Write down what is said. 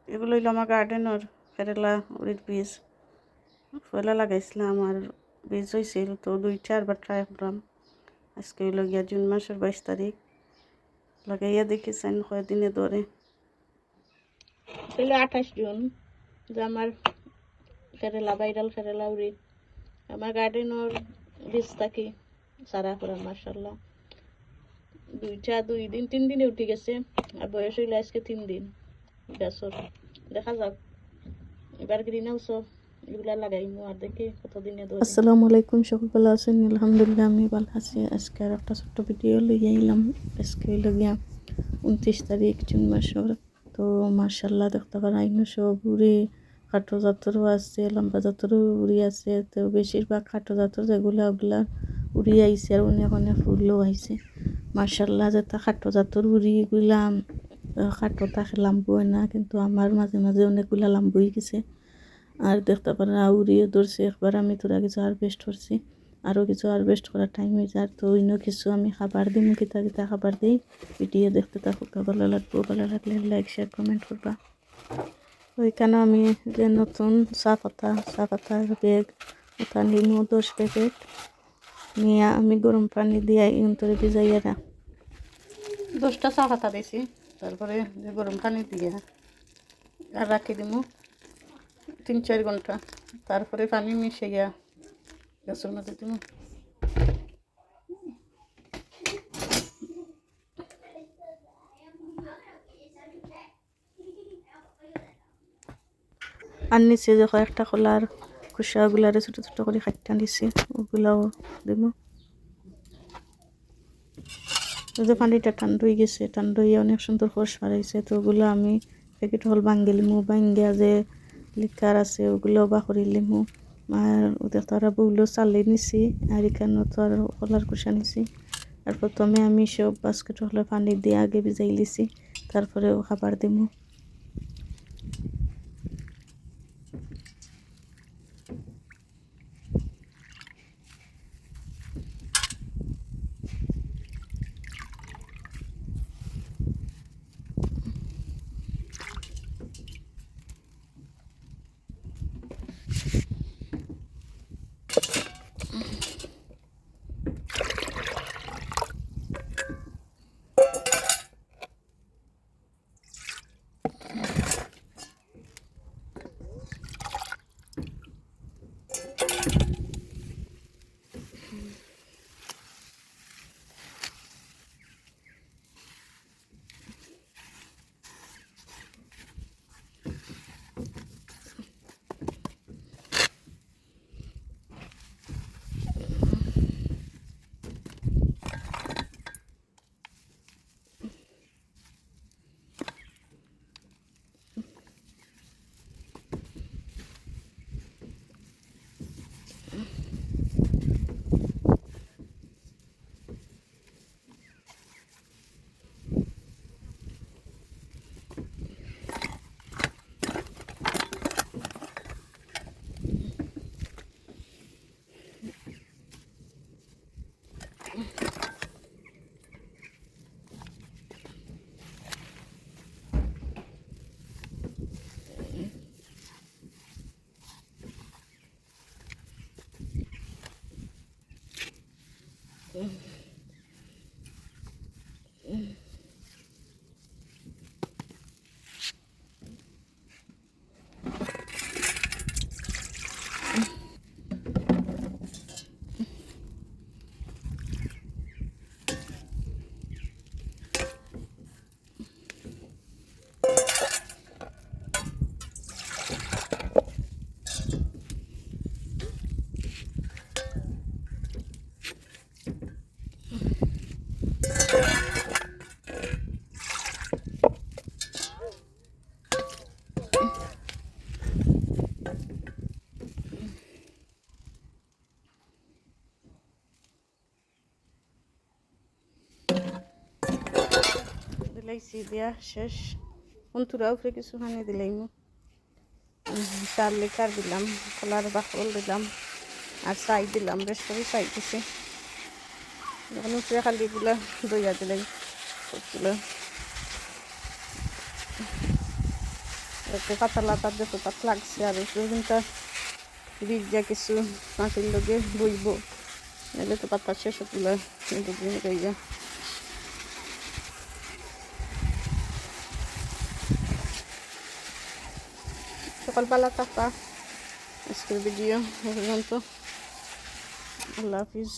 এগুলো হইলো আমার গার্ডেনের কেরালা উড়ির বীজ পয়লা লাগাইছিলাম আর বীজ হয়েছিল তো 2-4 বার ট্রাই করলাম। আজকে হইল গিয়া জুন মাসের 22 তারিখ লাগাইয়া দেখেছেন কয়দিনে ধরে হইলো 28 জুন যে আমার কেরালা ভাইরাল কেরালা উড়ি আমার গার্ডেনের বীজ থাকি সারা করা মাশাআল্লাহ 2 দিন 3 দিনে উঠে গেছে আর বয়স হইলো আজকে 3 দিন গাছর দেখা যাক এবার গ্রিন হাউসও এগুলা লাগাইমু আর দেখি কতদিনে ধরে। আসসালামু আলাইকুম, সকল ভালো আছেন? আলহামদুলিল্লাহ আমি ভালো আছি। আজকে আর একটা ছোট্ট ভিডিও লইয়া আইলাম। আজকে হইল গিয়া 29 তারিখ জুন মাসের। তো মাশাআল্লাহ দেখতে পারেন সব উড়ি খাটো জাতরও আছে, লম্বা জাতরও উড়ি আছে। তো বেশিরভাগ খাটো জাতর যেগুলো ওগুলা উড়ি আইছে আর অনেক অনেক ফুলও আইছে মাশাআল্লাহ। যেটা খাটো জাতর উড়িগুলা খাটো থাকে লাম্বু হয় না, কিন্তু আমার মাঝে মাঝে অনেকগুলা লাম্বু হয়ে গেছে। আর দেখতে পারেন উড়িয়ে ধরছে একবার। আমি তোরা কিছু হারভেস্ট করছি, আরও কিছু হারভেস্ট করার টাইম হয়েছে। আর তো অন্য কিছু আমি খাবার দিই, কিতা কিতা খাবার দিই ভিডিও দেখতে থাকুক। ভালো লাগবো, ভালো লাগলে লাইক শেয়ার কমেন্ট করবা। ওইখানে আমি যে নতুন চা পাতার ব্যাগ ওটা নিমু 10 প্যাকেট নিয়ে আমি গরম পানি দিয়ে ইন্তরে ভিজাইয়া না 10টা চা পাতা দিয়েছি। তারপরে যে গরম পানি দিয়ে আর রাখি দিমু 3-4 ঘন্টা। তারপরে পানি মিশাইয়া গাছের মধ্যে দিমু। আর নিচে যে কয়েকটা কলার খোসাগুলারে ছোটো ছোটো করে কাটটা নিছি, ওগুলাও দেবো। যে পানিটা ঠান্ডা হয়ে গেছে, ঠান্ডা হয়ে অনেক সুন্দর খোস বাড়াইছে। তো ওগুলো আমি প্যাকেট হল ভাঙ্গে লিমু, ভাঙ্গিয়া যে লিকার আছে ওগুলোও বাকরি লিমু। আর ওদের তো আর বউলো চালে নিছি, আর এখানেও তো আর কলার খোসা নিছি। আর প্রথমে আমি সব বাস্কেট হলে পানি দিয়ে আগে ভিজাই লিছি, তারপরে খাবার দিমু। দিলাইছি দিয়া শেষ। অন্তুরা উপরে কিছু পানি দিলাইমু, 4 লিটার দিলাম, কলার বাকল দিলাম আর চাই দিলাম, বেশ করে চাই দিছি। এখন উপরে খালি গুলা দইয়া দিলাই সবগুলো। একটা পাতা লাতার দেখো পাত লাগছে আর কিন্তু বীজ যা কিছু মাটির লোকে বইব নাহলে তো পাতা শেষ হতুলো দুদিন রইয়া সকালবেলা টাকা আজকের ভিডিও পর্যন্ত আল্লাহ হাফিজ।